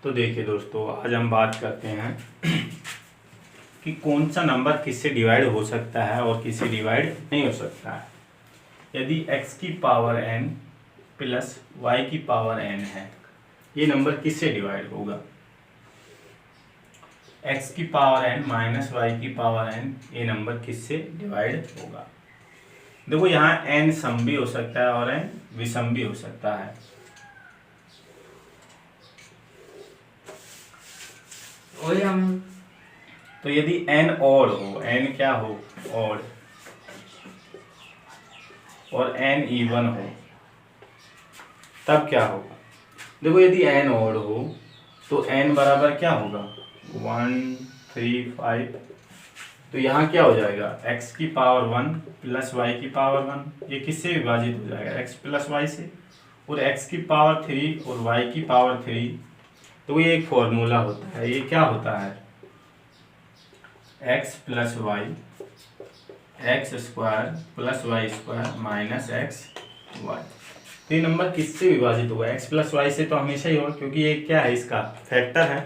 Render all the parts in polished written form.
तो देखिए दोस्तों, आज हम बात करते हैं कि कौन सा नंबर किससे डिवाइड हो सकता है और किससे डिवाइड नहीं हो सकता है। यदि x की पावर n प्लस y की पावर n है, ये नंबर किससे डिवाइड होगा। x की पावर n माइनस y की पावर n, ये नंबर किससे डिवाइड होगा। देखो यहाँ n सम भी हो सकता है और n विषम भी हो सकता है। तो यदि n ऑड हो, n क्या हो ऑड, और n इवन हो, तब क्या होगा। देखो यदि n ऑड हो तो n बराबर क्या होगा 1 3 5। तो यहाँ क्या हो जाएगा x की पावर 1 प्लस y की पावर 1, ये किससे विभाजित हो जाएगा x प्लस y से, और x की पावर 3 और y की पावर 3। तो ये एक फॉर्मूला होता है, ये क्या होता है x plus Y X square plus Y square minus X Y. तो ये नंबर किससे विभाजित होगा x प्लस वाई से, तो हमेशा ही होगा क्योंकि ये क्या है इसका फैक्टर है।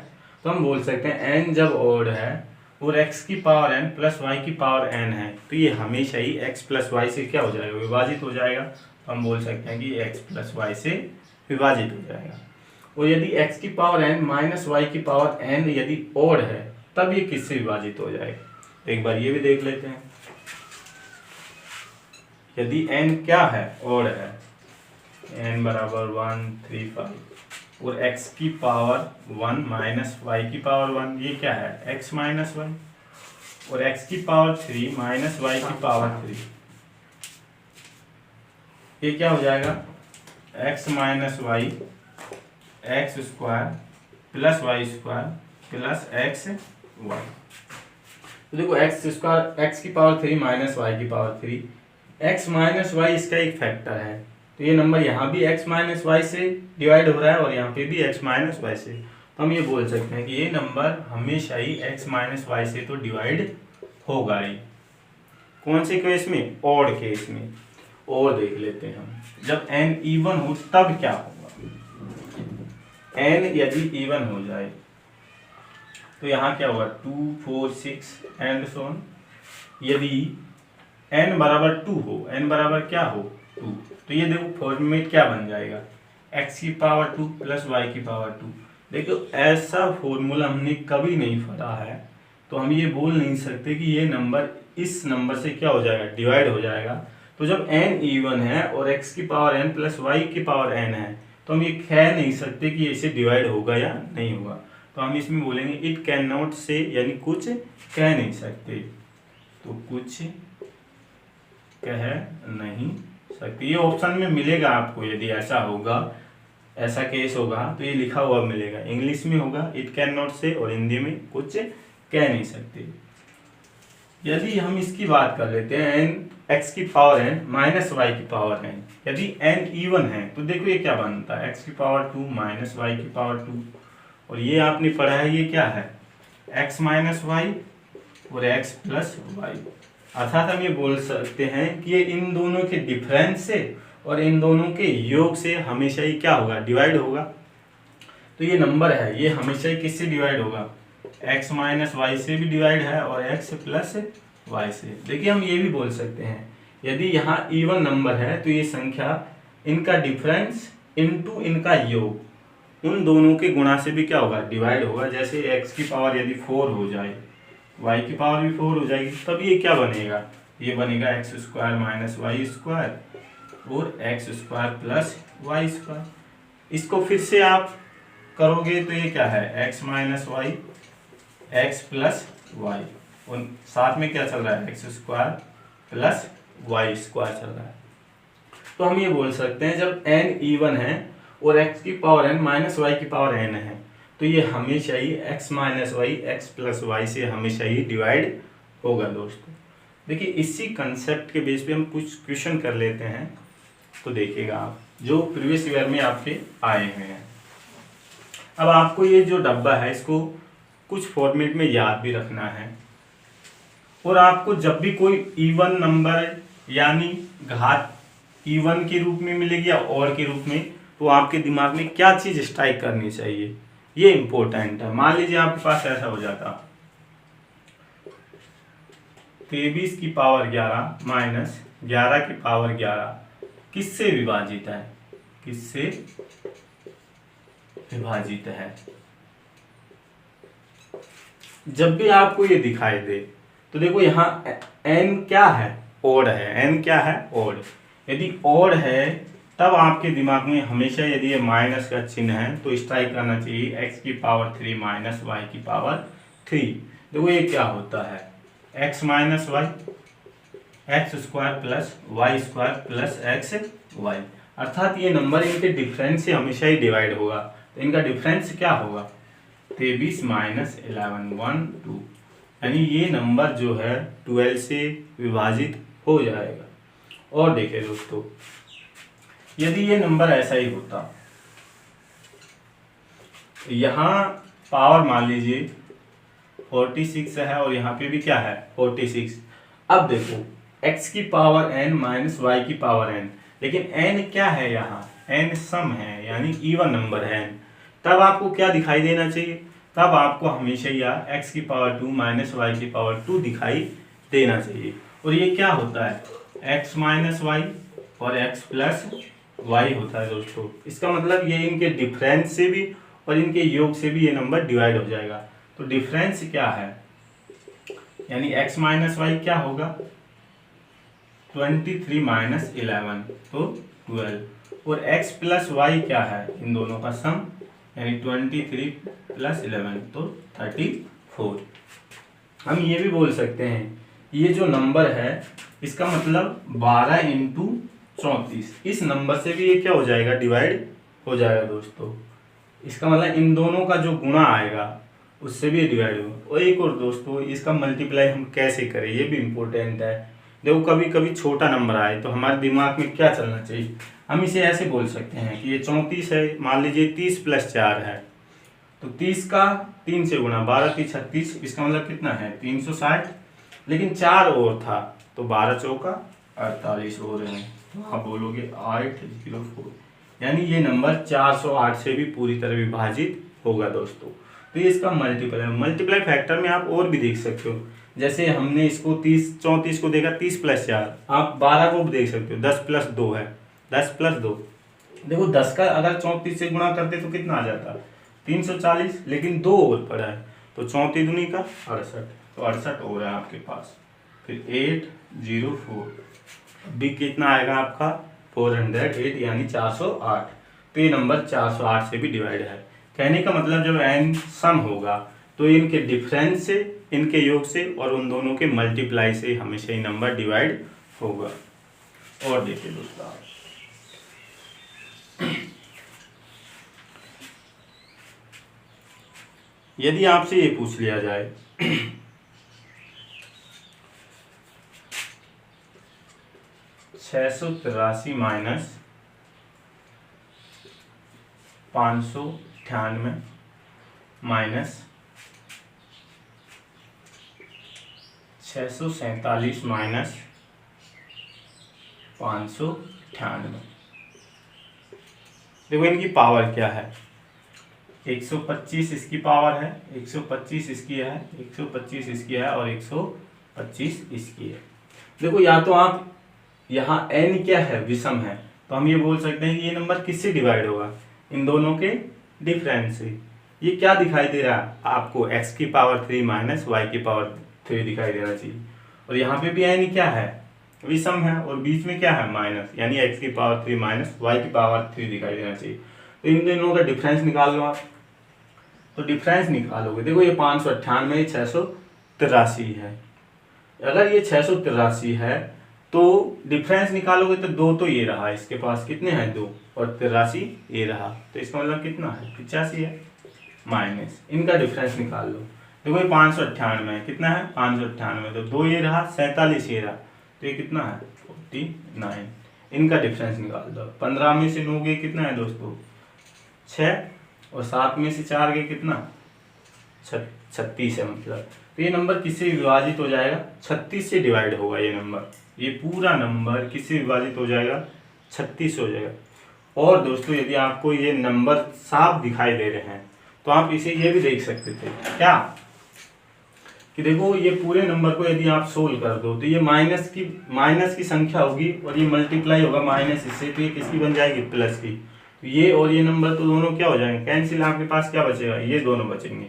तो हम बोल सकते हैं n जब ऑड है और x की पावर n प्लस y की पावर n है, तो ये हमेशा ही x प्लस वाई से क्या हो जाएगा विभाजित हो जाएगा। तो हम बोल सकते हैं कि x प्लस वाई से विभाजित हो जाएगा। और यदि x की पावर n माइनस वाई की पावर n यदि ऑड है, तब ये किससे विभाजित हो जाएगा। एक बार ये भी देख लेते हैं। यदि n क्या है ऑड है, n बराबर 1 3 5 और x की पावर 1 माइनस वाई की पावर 1, ये क्या है x माइनस 1, और x की पावर 3 माइनस वाई की पावर 3, ये क्या हो जाएगा x minus Y X square plus Y square plus X Y. तो देखो एक्स स्क्वायर एक्स की पावर 3 माइनस वाई की पावर 3, एक्स माइनस वाई इसका एक फैक्टर है। तो ये नंबर यहाँ भी x माइनस वाई से डिवाइड हो रहा है और यहाँ पे भी x माइनस वाई से। तो हम ये बोल सकते हैं कि ये नंबर हमेशा ही x माइनस वाई से तो डिवाइड होगा ही। कौन से केस में, ऑड केस में। और देख लेते हैं हम, जब n इवन हो तब क्या होगा। n यदि इवन हो जाए तो यहाँ क्या होगा 2 4 6 एंड सो ऑन। यदि n बराबर 2 हो, n बराबर क्या हो 2, तो ये देखो फॉर्मेट क्या बन जाएगा x की पावर 2 प्लस y की पावर 2। देखो ऐसा फॉर्मूला हमने कभी नहीं पढ़ा है, तो हम ये बोल नहीं सकते कि ये नंबर इस नंबर से क्या हो जाएगा डिवाइड हो जाएगा। तो जब n इवन है और x की पावर n प्लस y की पावर n है, तो हम ये कह नहीं सकते कि इसे डिवाइड होगा या नहीं होगा। तो हम इसमें बोलेंगे इट कैन नॉट से, यानी कुछ कह नहीं सकते। तो कुछ कह नहीं सकते, ये ऑप्शन में मिलेगा आपको। यदि ऐसा होगा, ऐसा केस होगा तो ये लिखा हुआ मिलेगा, इंग्लिश में होगा इट कैन नॉट से और हिंदी में कुछ कह नहीं सकते। यदि हम इसकी बात कर लेते हैं n x की पावर n माइनस वाई की पावर n, यदि n इवन है तो देखो ये क्या बनता है x की पावर 2 माइनस वाई की पावर 2, और ये आपने पढ़ा है ये क्या है x माइनस वाई और x प्लस वाई। अर्थात हम ये बोल सकते हैं कि ये इन दोनों के डिफरेंस से और इन दोनों के योग से हमेशा ही क्या होगा डिवाइड होगा। तो ये नंबर है, ये हमेशा ही किससे डिवाइड होगा x माइनस वाई से भी डिवाइड है और x प्लस वाई से। देखिए हम ये भी बोल सकते हैं यदि यहाँ इवन नंबर है तो ये संख्या इनका डिफरेंस इनटू इनका योग, उन दोनों के गुणा से भी क्या होगा डिवाइड होगा। जैसे x की पावर यदि 4 हो जाए, y की पावर भी 4 हो जाएगी, तब ये क्या बनेगा, ये बनेगा x square minus y square और x square plus Y square. इसको फिर से आप करोगे तो ये क्या है x minus Y x plus y, और साथ में क्या चल रहा है x square plus Y square चल रहा है। तो हम ये बोल सकते हैं जब n इवन है और x की पावर n माइनस वाई की पावर n है, तो ये हमेशा ही x minus Y x plus Y से हमेशा ही डिवाइड होगा। दोस्तों देखिए इसी कंसेप्ट के बेस पे हम कुछ क्वेश्चन कर लेते हैं, तो देखिएगा आप जो प्रीवियस ईयर में आपके आए हैं। अब आपको ये जो डब्बा है इसको कुछ फॉर्मेट में याद भी रखना है, और आपको जब भी कोई इवन नंबर यानी घात इवन के रूप में मिलेगी या और के रूप में, तो आपके दिमाग में क्या चीज़ स्ट्राइक करनी चाहिए, ये इंपॉर्टेंट है। मान लीजिए आपके पास ऐसा हो जाता 23 की पावर 11 माइनस 11 की पावर 11 किससे विभाजित है, किससे विभाजित है। जब भी आपको ये दिखाई दे तो देखो यहाँ n क्या है, ओड है, n क्या है, ओड। यदि ओड है तब आपके दिमाग में हमेशा यदि ये माइनस का चिन्ह है तो स्ट्राइक करना चाहिए x की पावर 3 माइनस y की पावर 3। देखो ये क्या होता है, x minus Y, X square plus Y square plus X Y, अर्थात ये नंबर इनके डिफरेंस से हमेशा ही डिवाइड होगा। तो इनका डिफरेंस क्या होगा, 23 माइनस 11 1 2, यानी ये नंबर जो है 12 से विभाजित हो जाएगा। और देखिए दोस्तों, यदि ये नंबर ऐसा ही होता, यहाँ पावर मान लीजिए 46 है और यहाँ पे भी क्या है 46। अब देखो x की पावर n माइनस वाई की पावर n, लेकिन n क्या है यहाँ, n सम है यानी इवन नंबर है n। तब आपको क्या दिखाई देना चाहिए, तब आपको हमेशा यह x की पावर 2 माइनस वाई की पावर 2 दिखाई देना चाहिए। और ये क्या होता है, x माइनस वाई और x प्लस वाई होता है दोस्तों। इसका मतलब ये इनके डिफरेंस से भी और इनके योग से भी ये नंबर डिवाइड हो जाएगा। तो डिफरेंस क्या है, यानी x माइनस वाई क्या होगा 23 माइनस 11 तो 12, और x प्लस वाई क्या है, इन दोनों का सम यानी 23 प्लस 11 तो 34। हम ये भी बोल सकते हैं ये जो नंबर है इसका मतलब 12 इंटू 34, इस नंबर से भी ये क्या हो जाएगा, डिवाइड हो जाएगा दोस्तों। इसका मतलब इन दोनों का जो गुणा आएगा उससे भी डिवाइड होगा। और एक और दोस्तों, इसका मल्टीप्लाई हम कैसे करें ये भी इम्पोर्टेंट है। देखो कभी कभी छोटा नंबर आए तो हमारे दिमाग में क्या चलना चाहिए, हम इसे ऐसे बोल सकते हैं कि ये 34 है, मान लीजिए 30 प्लस 4 है तो 30 का 3 से गुणा, 12 3 36, इसका मतलब कितना है 360, लेकिन 4 और था तो 12 चौका 48 और हैं, तो आप बोलोगे 804, यानी ये नंबर 408 से भी पूरी तरह विभाजित होगा दोस्तों। तो ये इसका मल्टीप्लाई फैक्टर में आप और भी देख सकते हो, जैसे हमने इसको 34 को देखा 30 प्लस 4, आप 12 को भी देख सकते हो 10 प्लस 2 है, 10 प्लस 2, देखो 10 का अगर 34 से गुणा करते तो कितना आ जाता 340, लेकिन 2 और पड़ा है तो 34 दूनी का 68, तो 68 हो रहा है आपके पास। फिर 804 भी कितना आएगा आपका 408 यानी 408। तो ये नंबर 408 से भी डिवाइड है। कहने का मतलब जब n सम होगा तो इनके डिफरेंस से, इनके योग से और उन दोनों के मल्टीप्लाई से हमेशा ही नंबर डिवाइड होगा। और देखिए दोस्तों, यदि आपसे ये पूछ लिया जाए 683 माइनस 598 माइनस 647 माइनस 598, देखो इनकी पावर क्या है, 125 इसकी पावर है, 125 इसकी है, 125 इसकी है और 125 इसकी है। देखो या तो आप यहाँ n क्या है, विषम है, तो हम ये बोल सकते हैं कि ये नंबर किससे डिवाइड होगा, इन दोनों के डिफरेंस से। ये क्या दिखाई दे रहा है आपको, x की पावर 3 माइनस वाई की पावर 3 दिखाई देना चाहिए। और यहाँ पे भी n क्या है, विषम है, और बीच में क्या है माइनस, यानी x की पावर 3 माइनस वाई की पावर 3 दिखाई देना चाहिए। तो इन दोनों का डिफरेंस निकाल लो आप, तो डिफरेंस निकालोगे, देखो ये 598 683 है, अगर ये 683 है तो डिफरेंस निकालोगे तो 2 तो ये रहा, इसके पास कितने हैं 2, और 83 ये रहा, तो इसका मतलब कितना है 85 है, माइनस इनका डिफरेंस निकाल लो। देखो ये 598 है, कितना है 598, तो 2 ये रहा, 47 ये रहा, तो ये कितना है 49, इनका डिफरेंस निकाल दो। 15 में से 9 गए कितना है दोस्तों 6, और 7 में से 4 गए कितना 36 है, मतलब तो ये नंबर किससे विभाजित हो जाएगा, 36 से डिवाइड होगा ये नंबर, ये पूरा नंबर किससे विभाजित हो जाएगा 36 हो जाएगा। और दोस्तों यदि आपको ये नंबर साफ दिखाई दे रहे हैं तो आप इसे ये भी देख सकते थे क्या कि देखो ये पूरे नंबर को यदि आप सोल्व कर दो तो ये माइनस की संख्या होगी और ये मल्टीप्लाई होगा माइनस इससे, तो ये किसकी बन जाएगी, प्लस की। तो ये और ये नंबर तो दोनों क्या हो जाएंगे, कैंसिल। आपके पास क्या बचेगा, ये दोनों बचेंगे,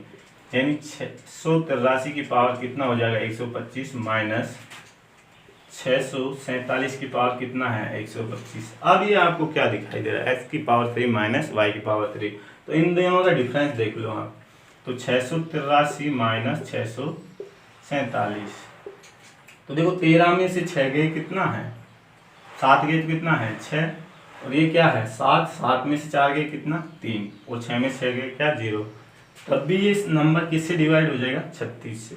यानी 683 की पावर कितना हो जाएगा 125 माइनस 647 की पावर कितना है 125। अब ये आपको क्या दिखाई दे रहा है, x की पावर 3 माइनस y की पावर 3। तो इन दोनों का डिफरेंस देख लो आप, तो 683 माइनस 647। तो देखो 13 में से 6 गए कितना है, 7 गए कितना है 6, और ये क्या है 7 में से 4 गए कितना 3, और 6 में से 6 गए क्या 0। तब भी ये नंबर किससे डिवाइड हो जाएगा 36 से।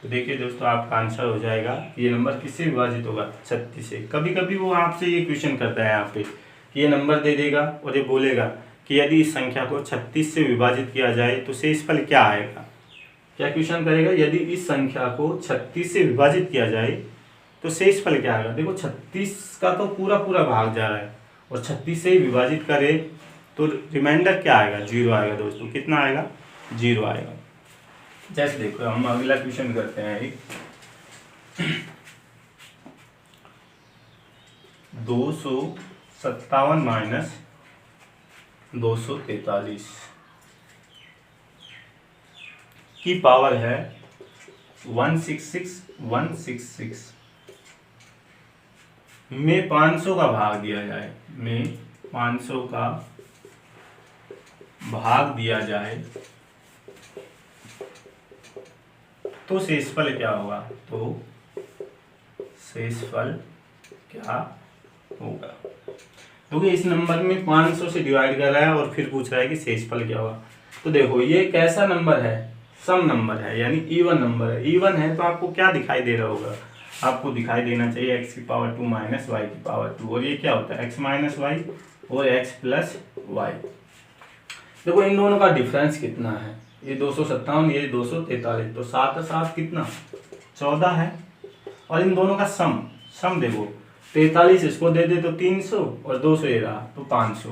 तो देखिए दोस्तों आपका आंसर हो जाएगा ये नंबर किससे विभाजित होगा 36 से। कभी कभी वो आपसे ये क्वेश्चन करता है यहाँ पे कि ये नंबर दे देगा और ये बोलेगा कि यदि इस संख्या को 36 से विभाजित किया जाए तो शेषफल क्या आएगा। क्या क्वेश्चन करेगा, यदि इस संख्या को 36 से विभाजित किया जाए तो शेषफल क्या आएगा। देखो 36 का तो पूरा पूरा भाग जा रहा है और 36 से विभाजित करे तो रिमाइंडर क्या आएगा 0 आएगा दोस्तों। कितना आएगा 0 आएगा। जैसे देखो हम अगला क्वेश्चन करते हैं एक 257 माइनस 243 की पावर है 166 में 500 का भाग दिया जाए, में 500 का भाग दिया जाए तो शेषफल क्या होगा। तो शेषफल क्या होगा, क्योंकि इस नंबर में 500 से डिवाइड कर रहा है और फिर पूछ रहा है कि शेषफल क्या होगा। तो देखो ये कैसा नंबर है, सम नंबर है, यानी इवन नंबर है। इवन है तो आपको क्या दिखाई दे रहा होगा, आपको दिखाई देना चाहिए x की पावर 2 माइनस y की पावर 2, और ये क्या होता है x माइनस वाई और x प्लस वाई। देखो इन दोनों का डिफरेंस कितना है, ये 257 ये 243, तो 7 7 कितना 14 है। और इन दोनों का सम देखो 43 इसको दे दे तो 300 और 200 ये रहा तो 500,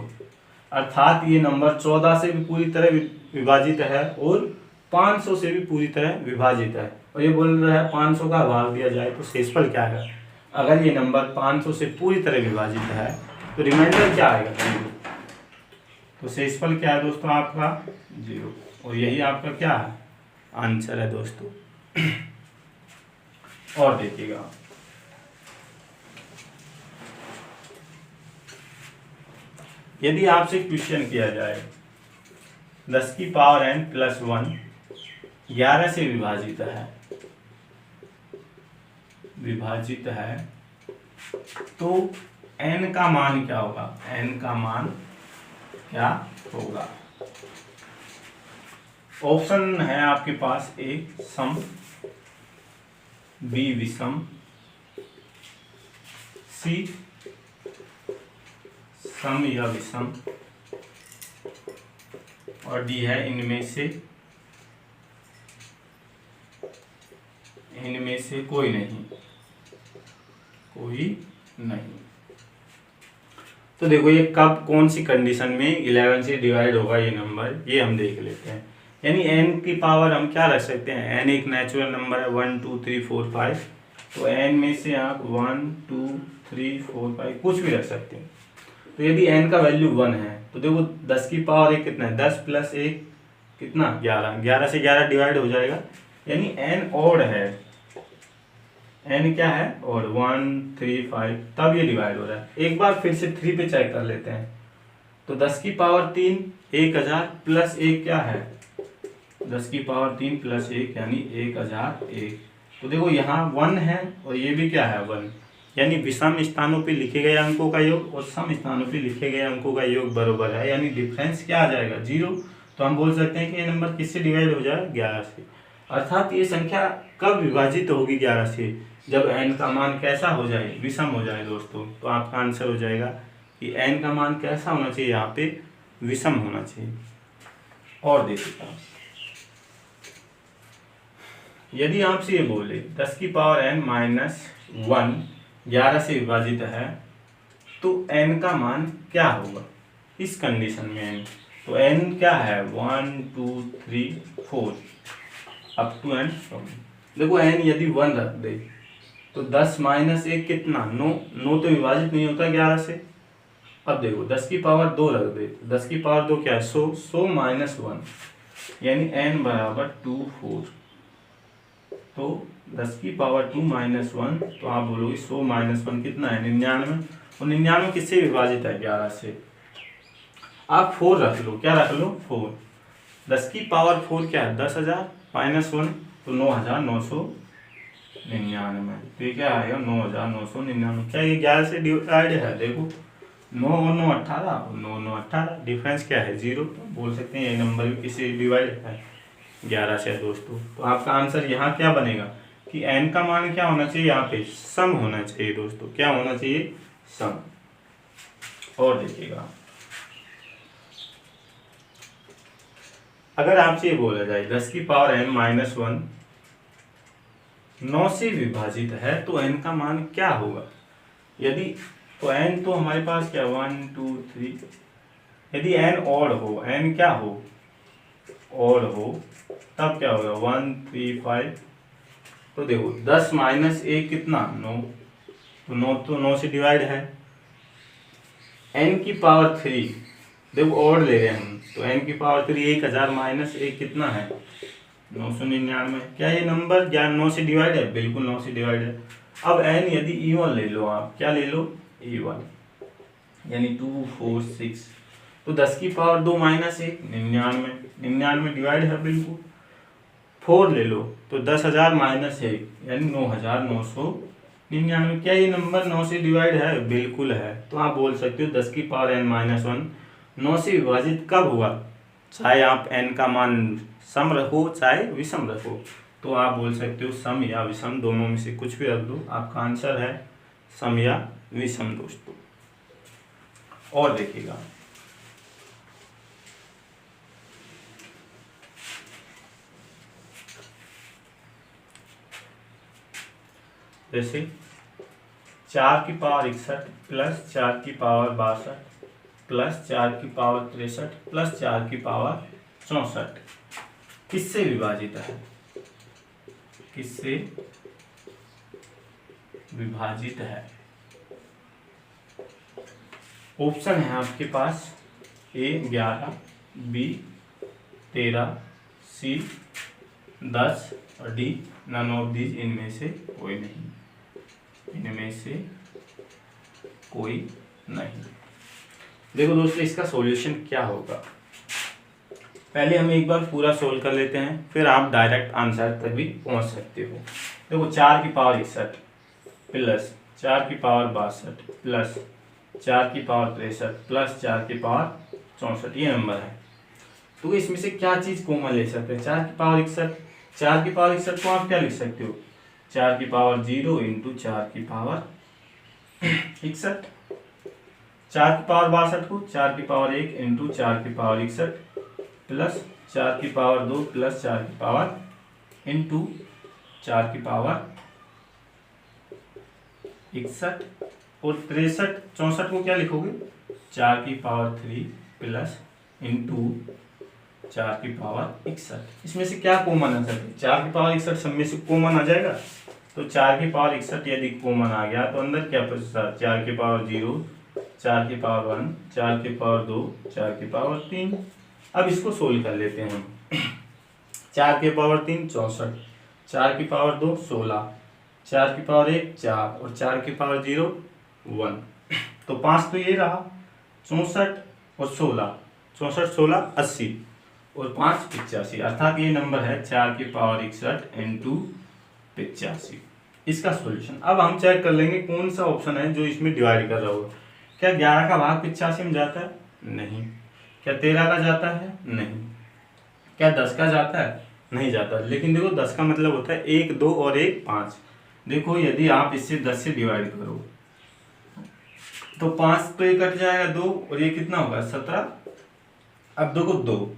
अर्थात ये नंबर 14 से भी पूरी तरह विभाजित है और 500 से भी पूरी तरह विभाजित है। और ये बोल रहा है 500 का भाग दिया जाए तो शेषफल क्या आएगा। अगर ये नंबर 500 से पूरी तरह विभाजित है तो रिमाइंडर क्या आएगा 0। तो शेषफल क्या है दोस्तों आपका 0, और यही आपका क्या है आंसर है दोस्तों। और देखिएगा यदि आपसे क्वेश्चन किया जाए 10 की पावर n प्लस 1 11 से विभाजित है तो n का मान क्या होगा, n का मान क्या होगा। ऑप्शन है आपके पास ए सम, बी विषम, सी सम या विषम, और डी है इनमें से कोई नहीं। तो देखो ये कब कौन सी कंडीशन में 11 से डिवाइड होगा ये नंबर, ये हम देख लेते हैं। यानी n की पावर हम क्या रख सकते हैं, n एक नेचुरल नंबर है 1 2 3 4 5, तो n में से आप 1 2 3 4 5 कुछ भी रख सकते हैं। तो यदि n का वैल्यू 1 है तो देखो 10 की पावर 1 कितना है, 10 प्लस 1 कितना 11, 11 से 11 डिवाइड हो जाएगा, यानी n ऑड है, n क्या है और 1 3 5 तब ये डिवाइड हो रहा है। एक बार फिर से 3 पे चेक कर लेते हैं, तो 10 की पावर 3 1000 प्लस 1 क्या है 10 की पावर 3 प्लस 1 यानी 1001। तो देखो यहाँ 1 है और ये भी क्या है 1, यानी विषम स्थानों पे लिखे गए अंकों का योग और सम स्थानों पे लिखे गए अंकों का योग बराबर है, यानी डिफरेंस क्या आ जाएगा 0। तो हम बोल सकते हैं कि ये नंबर किससे डिवाइड हो जाए 11 से। अर्थात ये संख्या कब विभाजित होगी 11 से, जब n का मान कैसा हो जाए विषम हो जाए दोस्तों। तो आपका आंसर हो जाएगा कि n का मान कैसा होना चाहिए, यहाँ पे विषम होना चाहिए। और देखिए यदि आपसे ये बोले 10 की पावर n माइनस 1 11 से विभाजित है तो n का मान क्या होगा इस कंडीशन में n, तो n क्या है 1 2 3 4 अप टू एंड फ्रॉम। देखो n यदि 1 रख दे तो 10 माइनस 1 कितना 9, 9 तो विभाजित नहीं होता 11 से। अब देखो 10 की पावर 2 रख दे, 10 की पावर 2 क्या है 100, 100 माइनस 1 यानी n बराबर 2 4। तो 10 की पावर 2 माइनस 1, तो आप बोलोगे 100 माइनस 1 कितना है 99। और 99 किससे विभाजित है 11 से। आप 4 रख लो, क्या रख लो 4। 10 की पावर 4 क्या है 10,000 माइनस 1 तो 9,999। तो ये क्या आएगा 9,999। क्या ये 11 से डिवाइड है। देखो 9 और 9 18 और 9 9 18, डिफरेंस क्या है 0। तो बोल सकते हैं ये नंबर भी किससे डिवाइड है 11 से दोस्तों। तो आपका आंसर यहाँ क्या बनेगा कि n का मान क्या होना चाहिए यहाँ पे सम होना चाहिए दोस्तों। क्या होना चाहिए सम। और देखिएगा अगर आपसे ये बोला जाए 10 की पावर n माइनस 1 9 से विभाजित है तो n का मान क्या होगा। यदि तो n तो हमारे पास क्या 1 2 3, यदि n ऑड हो, n क्या हो ऑड हो, तब क्या होगा 1 3 5। तो देखो 10 माइनस 1 कितना 9, तो 9 तो 9 से डिवाइड है। n की पावर 3 देखो ऑड ले रहे हैं हम, तो n की पावर 3 1000 माइनस 1 कितना है 999। क्या ये नंबर क्या 9 से डिवाइड है, बिल्कुल 9 से डिवाइड है। अब n यदि E1 ले लो, आप क्या ले लो E1 यानी 2 4 6, तो 10 की पावर 2 माइनस 1 99, 99 डिवाइड है बिल्कुल। 4 ले लो तो 10,000 माइनस 1 यानी 9,999। क्या ये नंबर 9 से डिवाइड है, बिल्कुल है। तो आप बोल सकते हो 10 की पावर n माइनस 1 9 से विभाजित कब हुआ, चाहे आप n का मान सम रखो चाहे विषम रखो। तो आप बोल सकते हो सम या विषम, दोनों में से कुछ भी रख दो, आपका आंसर है सम या विषम दोस्तों। और देखिएगा जैसे 4 की पावर 61 प्लस 4 की पावर 62 प्लस 4 की पावर 63 प्लस 4 की पावर 64 किससे विभाजित है, किससे विभाजित है। ऑप्शन है आपके पास A 11, B 13, C 10 और D नन ऑफ दीज, इनमें से कोई नहीं, इनमें से कोई नहीं। देखो दोस्तों इसका सॉल्यूशन क्या होगा, पहले हम एक बार पूरा सोल्व कर लेते हैं, फिर आप डायरेक्ट आंसर तक भी पहुंच सकते हो। देखो 4 की पावर 61 प्लस 4 की पावर 62 प्लस 4 की पावर 63 प्लस 4 की पावर 64 ये नंबर है। तो इसमें से क्या चीज कॉमन ले सकते हैं, 4 की पावर 61, 4 की पावर 61 को आप क्या लिख सकते हो 4 की पावर 0 इंटू 4 की पावर 61, 4 की पावर 62 को 4 की पावर 1 इंटू 4 की पावर 61 प्लस 4 की पावर 2 प्लस 4 की पावर इंटू 4 की पावर 61 और 63 64 को क्या लिखोगे 4 की पावर 3 प्लस इंटू 4 की पावर 61। इसमें से क्या कॉमन आ सकता है, 4 की पावर 61 सब में से कॉमन आ जाएगा। तो 4 की पावर 61 यदि कॉमन आ गया तो अंदर क्या बचा 4 की पावर 0, 4 की पावर 1, 4 की पावर 2, 4 की पावर 3। अब इसको सोल्व कर लेते हैं हम। 4 की पावर 3 64, 4 की पावर 2 16, 4 की पावर 1 4 और 4 की पावर 0 1। तो 5 तो ये रहा 64 और 16, 64 16 80 और 5 85, अर्थात ये नंबर है 4 की पावर 61 इंटू 85। इसका सॉल्यूशन अब हम चेक कर लेंगे कौन सा ऑप्शन है जो इसमें डिवाइड कर रहा होगा। क्या 11 का भाग 85 में जाता है, नहीं। क्या 13 का जाता है, नहीं। क्या 10 का जाता है, नहीं जाता। लेकिन देखो 10 का मतलब होता है 1 2 और 1 5। देखो यदि आप इससे 10 से डिवाइड करो तो 5 तो ये कट जाएगा 2 और ये कितना होगा 17। अब देखो 2,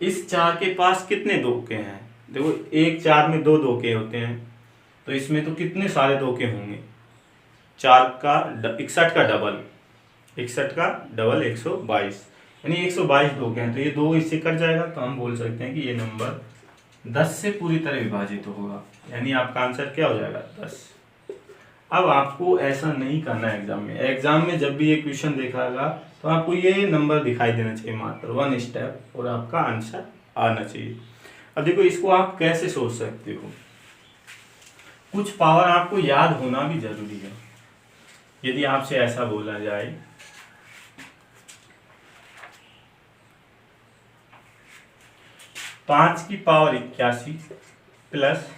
इस 4 के पास कितने धोखे हैं, देखो एक 4 में 2 धोखे होते हैं, तो इसमें तो कितने सारे धोखे होंगे 4 का 61 का डबल 122, यानी 122 दो के हैं, तो ये 2 इससे कट जाएगा, तो हम बोल सकते हैं कि ये नंबर 10 से पूरी तरह विभाजित होगा, यानी आपका आंसर क्या हो जाएगा 10। अब आपको ऐसा नहीं करना है एग्जाम में। एग्जाम में जब भी ये क्वेश्चन देखागा तो आपको ये नंबर दिखाई देना चाहिए, मात्र 1 स्टेप, और आपका आंसर आना चाहिए। अब देखो इसको आप कैसे सोच सकते हो, कुछ पावर आपको याद होना भी जरूरी है। यदि आपसे ऐसा बोला जाए 5 की पावर 81 प्लस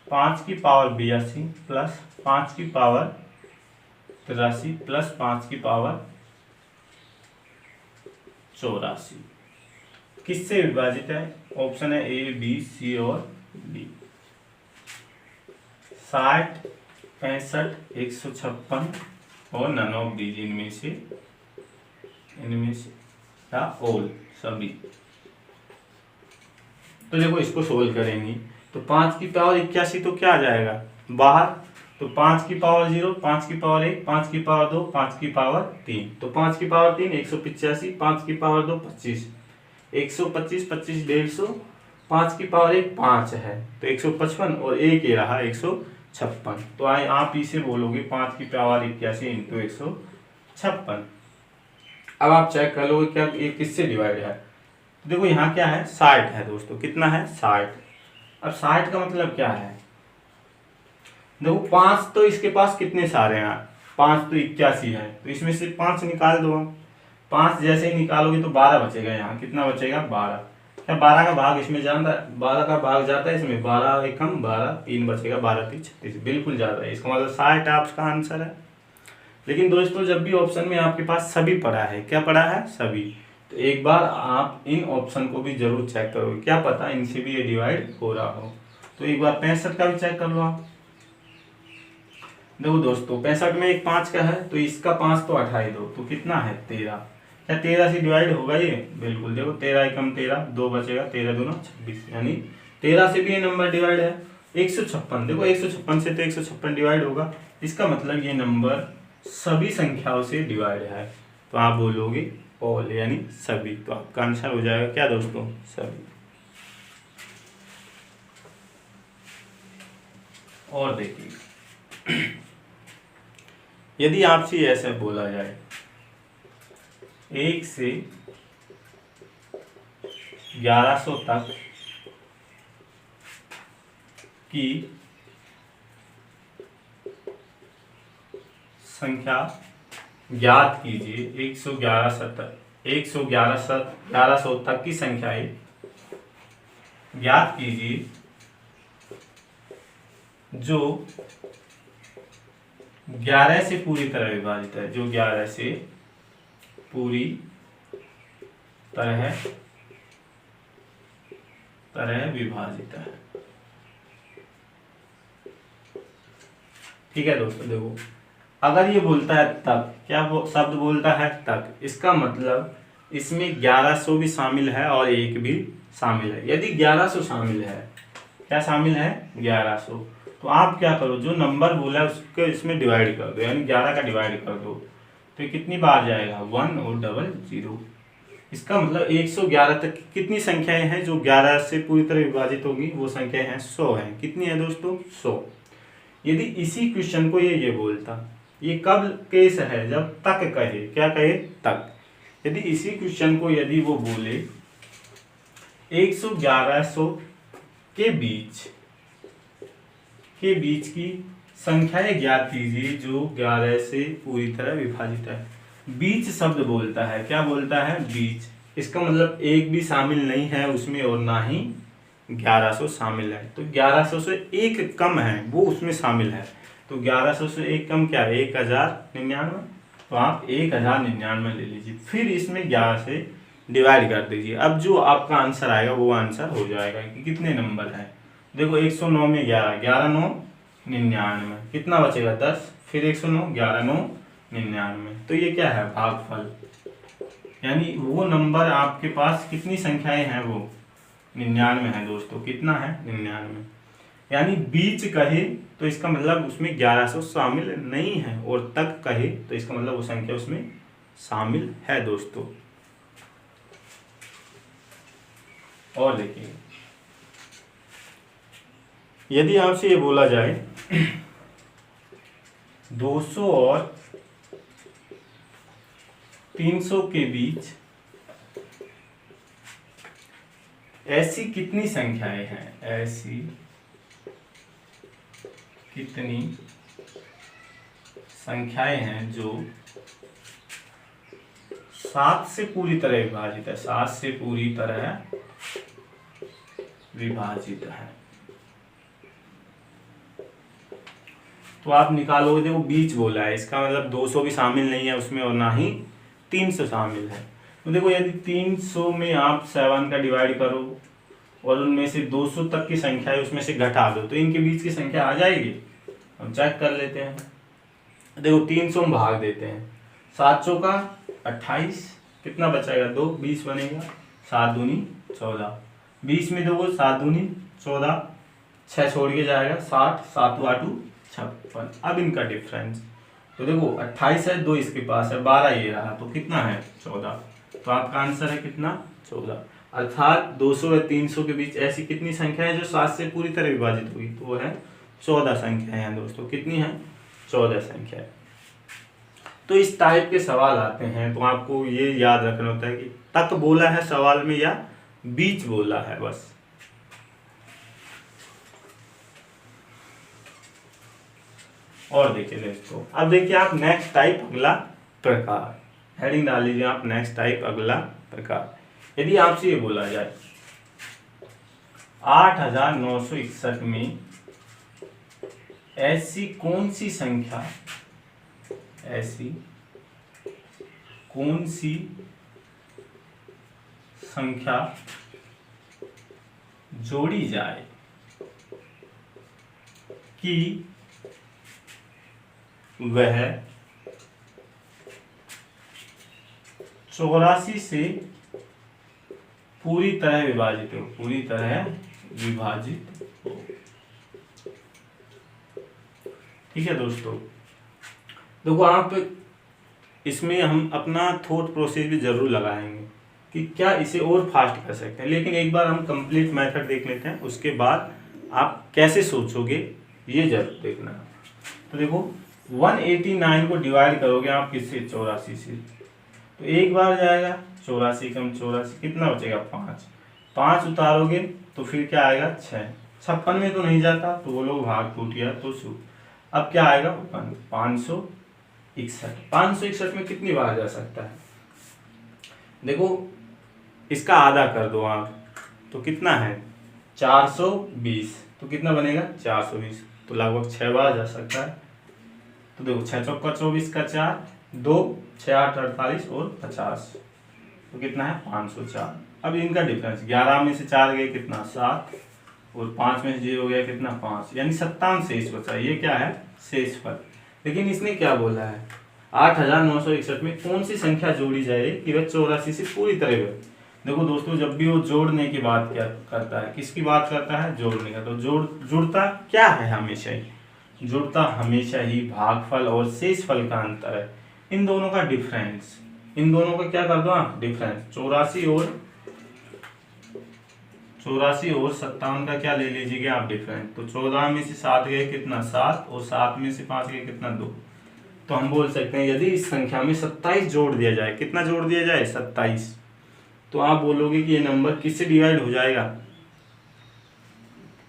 5 की पावर 82 प्लस 5 की पावर 83 प्लस 5 की पावर 84 किससे विभाजित है? ऑप्शन है ए, बी, सी और डी। 60, 65, 156 और नन ऑफ दीज, इनमें से या ऑल, सभी। तो देखो इसको सोल्व करेंगे तो 5 की पावर 81 तो क्या आ जाएगा बाहर, तो 5 की पावर 0, 5 की पावर 1, 5 की पावर 2, 5 की पावर 3, तो 5 की पावर 3 185, 5 की पावर 2 25, 125, 25 150, 5 की पावर 1 5 है तो 155 और 1 ये रहा 156। तो आप इसे बोलोगे 5 की पावर 81 इंटू 156। अब आप चेक कर लोगे क्या ये किससे डिवाइड है। तो देखो यहाँ क्या है 60 है दोस्तों, कितना है 60। अब 60 का मतलब क्या है, देखो 5 तो इसके पास कितने सारे हैं, 5 तो 81 है, तो इसमें से 5 निकाल दो। 5 जैसे ही निकालोगे तो 12 बचेगा, यहाँ कितना बचेगा 12। क्या 12 का भाग इसमें जाता है, 12 का भाग जाता है इसमें, 12 एक कम 12, 3 बचेगा, 12 3 36, बिल्कुल जाता है। इसका मतलब 60 आपका आंसर है। लेकिन दोस्तों जब भी ऑप्शन में आपके पास सभी पड़ा है, क्या पड़ा है सभी, तो एक बार आप इन ऑप्शन को भी जरूर चेक करोगे, क्या पता इनसे भी ये डिवाइड हो रहा हो। तो एक बार 65 का भी चेक कर लो आप। देखो दोस्तों 65 में एक 5 का है, तो इसका 5 तो 28 दो, तो कितना है 13। क्या 13 से डिवाइड होगा ये, बिल्कुल। देखो 13 एकम 13, 2 बचेगा, 13 दूना 26, यानी 13 से भी ये नंबर डिवाइड है। 156, देखो 156 से तो 156 डिवाइड होगा, इसका मतलब ये नंबर सभी संख्याओं से डिवाइड है, तो आप बोलोगे ऑल, यानी सभी। तो आपका आंसर हो जाएगा क्या दोस्तों, सभी। और देखिए यदि आपसे ऐसे बोला जाए 1 से 1100 तक की संख्या ज्ञात कीजिए, 1100 तक की संख्याएं ज्ञात कीजिए जो 11 से पूरी तरह विभाजित है, जो 11 से पूरी तरह विभाजित है। ठीक है दोस्तों, देखो अगर ये बोलता है तक, क्या वो शब्द बोलता है तक, इसका मतलब इसमें 1100 भी शामिल है और 1 भी शामिल है। यदि 1100 शामिल है, क्या शामिल है 1100, तो आप क्या करो, जो नंबर बोला है उसको इसमें डिवाइड कर दो, यानी 11 का डिवाइड कर दो, तो कितनी बार जाएगा 1 और 00। इसका मतलब 111 तक कितनी संख्याएं हैं जो 11 से पूरी तरह विभाजित होगी, वो संख्याएं हैं 100 है। कितनी है दोस्तों 100। यदि इसी क्वेश्चन को ये बोलता, ये कब केस है जब तक कहे, क्या कहे तक। यदि इसी क्वेश्चन को यदि वो बोले 111 के बीच की संख्याएं ज्ञात कीजिए जो 11 से पूरी तरह विभाजित है। बीच शब्द बोलता है, क्या बोलता है बीच, इसका मतलब 1 भी शामिल नहीं है उसमें और ना ही 1100 शामिल है। तो 1100 से 1 कम है वो उसमें शामिल है, तो 1100 से 1 कम क्या है 1099, तो आप 1099 ले लीजिए, फिर इसमें 11 से डिवाइड कर दीजिए। अब जो आपका आंसर आएगा वो आंसर हो जाएगा कि कितने नंबर है। देखो 109 में 11, 11 9 99, कितना बचेगा 10, फिर 109, 11 9 99, तो ये क्या है भागफल, यानी वो नंबर आपके पास कितनी संख्याएं हैं वो 99 है दोस्तों, कितना है 99। यानी बीच कहे तो इसका मतलब उसमें 1100 शामिल नहीं है, और तक कहे तो इसका मतलब वो संख्या उसमें शामिल है दोस्तों। और देखिए, यदि आपसे ये बोला जाए 200 और 300 के बीच ऐसी कितनी संख्याएं हैं, ऐसी कितनी संख्याएं हैं जो 7 से पूरी तरह विभाजित है, 7 से पूरी तरह विभाजित है। तो आप निकालोगे, देखो बीच बोला है, इसका मतलब 200 भी शामिल नहीं है उसमें और ना ही 300 शामिल है। तो देखो यदि 300 में आप 7 का डिवाइड करो और उनमें से 200 तक की संख्या है उसमें से घटा दो तो इनके बीच की संख्या आ जाएगी। हम चेक कर लेते हैं। देखो 300 में भाग देते हैं, 7 चौका 28, कितना बचेगा 2, 20 बनेगा, 7 दूनी 14, 20 में 2 7 दूनी 14, 6 छोड़ के जाएगा 60, 7 8 56। अब इनका डिफरेंस तो देखो 28 है, 2 इसके पास है, 12 ये रहा, तो कितना है 14। तो आपका आंसर है कितना 14। अर्थात 200 या 300 के बीच ऐसी कितनी संख्या है जो 7 से पूरी तरह विभाजित हुई, तो वो है 14 संख्या है दोस्तों। कितनी है 14 संख्या है। तो इस टाइप के सवाल आते हैं तो आपको ये याद रखना होता है कि तक बोला है सवाल में या बीच बोला है बस। और देखिए दोस्तों, अब देखिए आप नेक्स्ट टाइप अगला प्रकार, हेडिंग डाल लीजिए आप नेक्स्ट टाइप अगला प्रकार। यदि आपसे ये बोला जाए 8961 में ऐसी कौन सी संख्या, ऐसी कौन सी संख्या जोड़ी जाए कि वह 84 से पूरी तरह विभाजित हो, पूरी तरह विभाजित हो। ठीक है दोस्तों, देखो आप इसमें हम अपना थॉट प्रोसेस भी जरूर लगाएंगे कि क्या इसे और फास्ट कर सकते हैं, लेकिन एक बार हम कंप्लीट मेथड देख लेते हैं, उसके बाद आप कैसे सोचोगे ये जरूर देखना। तो देखो 189 को डिवाइड करोगे आप किससे, 84 से, तो एक बार जाएगा 84 कम 84, कितना बचेगा 5, 5 उतारोगे तो फिर क्या आएगा 6, 56 में तो नहीं जाता तो वो लोग भाग टूट गया तो सु। अब क्या आएगा 561, 561 में कितनी बार जा सकता है, देखो इसका आधा कर दो आप तो कितना है 420, तो कितना बनेगा 420, तो लगभग 6 बार जा सकता है। तो देखो 6 चौका 24 का 4, 2 6 8 48 और 50, तो कितना है 504। अब इनका डिफरेंस 11 में से 4 गए कितना 7 और 5 में से 0 गया कितना 5, यानी 57 शेष बचा। ये क्या है शेषफल। लेकिन इसने क्या बोला है 8961 में कौन सी संख्या जोड़ी जाए कि वह 84 से पूरी तरह। देखो दोस्तों, जब भी वो जोड़ने की बात क्या करता है, किसकी बात करता है, जोड़ने का, तो जुड़ता क्या है हमेशा ही, जुड़ता हमेशा ही भागफल और शेषफल का अंतर है, इन दोनों का डिफरेंस, इन दोनों का क्या कर दो आप डिफरेंस। 84 और 57 का क्या ले लीजिएगा आप डिफरेंस, तो 14 में से 7 गए कितना 7 और 7 में से 5 गए कितना 2, तो हम बोल सकते हैं यदि इस संख्या में 27 जोड़ दिया जाए, कितना जोड़ दिया जाए 27, तो आप बोलोगे कि ये नंबर किससे डिवाइड हो जाएगा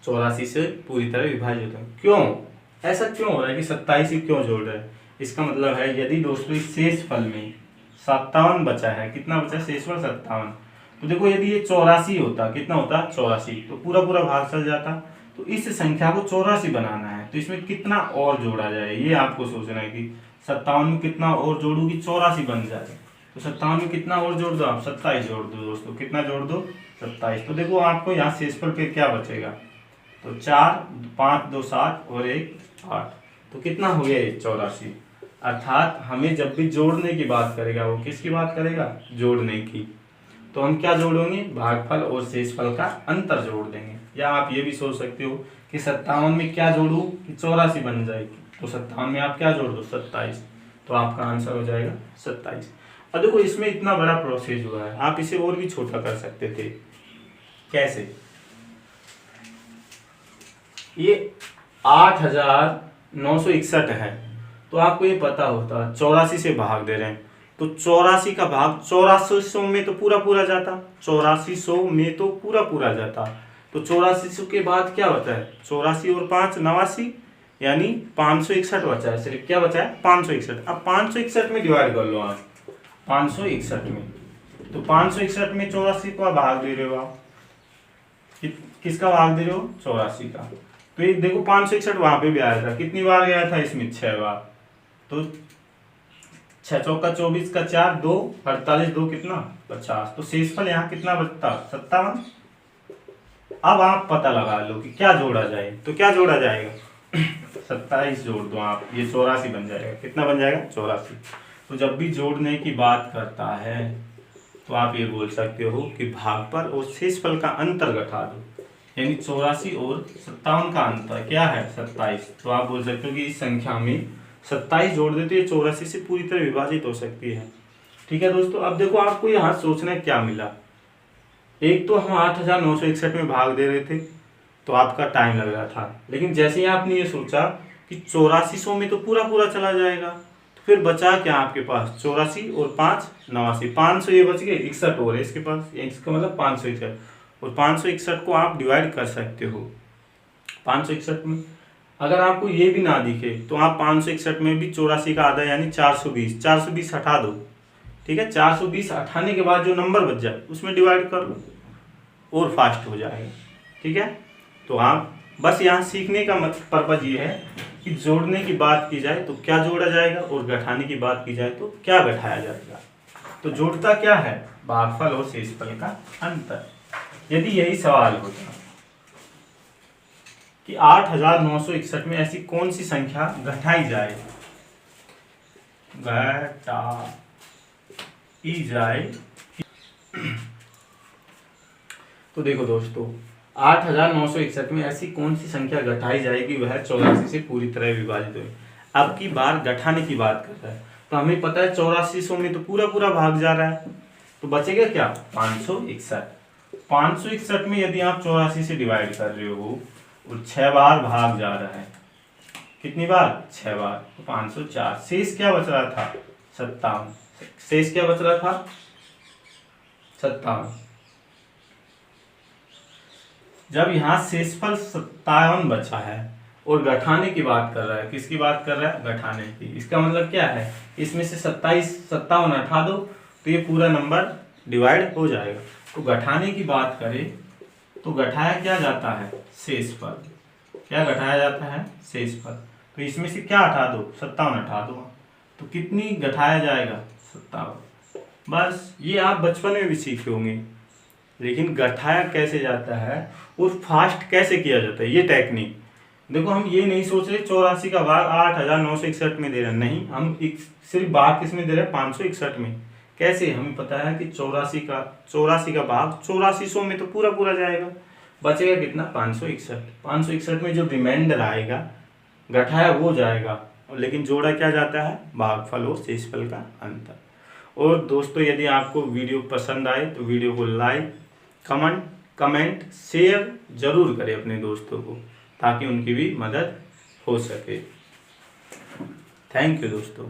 84 से पूरी तरह विभाजित है। क्यों ऐसा क्यों हो रहा है कि 27 ही क्यों जोड़ रहे हैं, इसका मतलब है यदि दोस्तों इस शेषफल में 57 बचा है, कितना बचा शेषफल 57, तो देखो यदि ये 84 होता, कितना होता 84, तो पूरा पूरा भाग चल जाता। तो इस संख्या को 84 बनाना है तो इसमें कितना और जोड़ा जाए, ये आपको सोचना है कि 57 में कितना और जोड़ू कि 84 बन जाए। तो 57 में कितना और जोड़ दो आप 27 जोड़ दो दोस्तों, कितना जोड़ दो 27। तो देखो आपको यहाँ शेषफल पे क्या बचेगा, तो 4 5 2 7 और 1 8, तो कितना हो गया ये 84। अर्थात हमें जब भी जोड़ने की बात करेगा वो किसकी बात करेगा, जोड़ने की, तो हम क्या जोड़ेंगे भागफल और शेषफल का अंतर जोड़ देंगे। या आप ये भी सोच सकते हो कि 57 में क्या जोड़ू कि 84 बन जाएगी, तो 57 में आप क्या जोड़ दो 27, तो आपका आंसर हो जाएगा 27। अब देखो इसमें इतना बड़ा प्रोसेस हुआ है, आप इसे और भी छोटा कर सकते थे। कैसे? ये 8,961 है, तो आपको ये पता होता 84 से भाग दे रहे हैं, तो 84 का भाग 8400 में तो पूरा पूरा जाता, 8400 में तो पूरा पूरा जाता, तो 8400 के बाद क्या बचा है? 84 और 5 89, यानी 561 बचा है। सिर्फ क्या बचा है? 561। अब 561 में डिवाइड कर लो आप, 561 में, तो 561 में 84 का भाग दे रहे हो आप, किसका भाग दे रहे हो? 84 का। तो ये देखो 561 वहां पे भी आया था, कितनी बार गया था इसमें? 6 बार। तो 6 चौका 24 का 4 2 48 2 कितना? 50। तो शेषफल यहाँ कितना बचता? 57। अब आप पता लगा लो कि क्या जोड़ा जाए, तो क्या जोड़ा जाएगा? 27 जोड़ दो आप, ये 84 बन जाएगा। कितना बन जाएगा? 84। तो जब भी जोड़ने की बात करता है तो आप ये बोल सकते हो कि भागफल और शेषफल का अंतर घटा दो, यानी 84 और 57 का अंतर क्या है? 27। तो आप बोल सकते हो कि इस संख्या में 27 जोड़ देते हैं, 84 से पूरी तरह विभाजित हो सकती है। ठीक है दोस्तों, अब देखो आपको यहाँ सोचना क्या मिला। एक तो हम 8,961 में भाग दे रहे थे तो आपका टाइम लग रहा था, लेकिन जैसे ही आपने ये सोचा कि 8400 में तो पूरा पूरा चला जाएगा, तो फिर बचा क्या आपके पास? 84 और 5 89, 500 ये बच गए, 61 और है इसके पास, इसका मतलब 561, और 561 को आप डिवाइड कर सकते हो 561 में। अगर आपको ये भी ना दिखे तो आप 561 में भी 84 का आधा यानी 420 हटा दो। ठीक है, 420 हटाने के बाद जो नंबर बच जाए उसमें डिवाइड कर लो और फास्ट हो जाएगा। ठीक है, तो आप बस यहाँ सीखने का पर्पज ये है कि जोड़ने की बात की जाए तो क्या जोड़ा जाएगा और घटाने की बात की जाए तो क्या घटाया जाएगा। तो जोड़ता क्या है? भागफल और शेषफल का अंतर। यदि यही सवाल होता कि 8,961 में ऐसी कौन सी संख्या घटाई जाए, तो देखो दोस्तों 8,961 में ऐसी कौन सी संख्या घटाई जाएगी वह 84 से पूरी तरह विभाजित हो। अब की बार घटाने की बात कर रहा है, तो हमें पता है 8400 में तो पूरा पूरा भाग जा रहा है, तो बचेगा क्या? 561। 561 में यदि आप 84 से डिवाइड कर रहे हो और 6 बार भाग जा रहा है, कितनी बार? 6 बार, तो 504। शेष क्या बच रहा था? 57। शेष क्या बच रहा था? 57। जब यहाँ शेषफल 57 बचा है और घटाने की बात कर रहा है, किसकी बात कर रहा है? घटाने की। इसका मतलब क्या है? इसमें से 57 हटा दो तो ये पूरा नंबर डिवाइड हो जाएगा। तो घटाने की बात करें तो घटाया क्या जाता है? शेषफल। क्या घटाया जाता है? शेषफल। तो इसमें से क्या हटा दो? 57 हटा दो, तो कितनी घटाया जाएगा? 57। बस ये आप बचपन में भी सीखे होंगे, लेकिन घटाया कैसे जाता है और फास्ट कैसे किया जाता है ये टेक्निक। देखो हम ये नहीं सोच रहे 84 का भाग 8,961 में दे रहे हैं, नहीं, हम सिर्फ भाग किस में दे रहे हैं? 561 में। कैसे? हमें पता है कि 84 का भाग 8400 में तो पूरा पूरा जाएगा, बचेगा कितना? 561। 561 में जो रिमाइंडर आएगा घटाया वो जाएगा, लेकिन जोड़ा क्या जाता है? भागफल और शेषफल का अंतर। और दोस्तों यदि आपको वीडियो पसंद आए तो वीडियो को लाइक कमेंट शेयर जरूर करें अपने दोस्तों को, ताकि उनकी भी मदद हो सके। थैंक यू दोस्तों।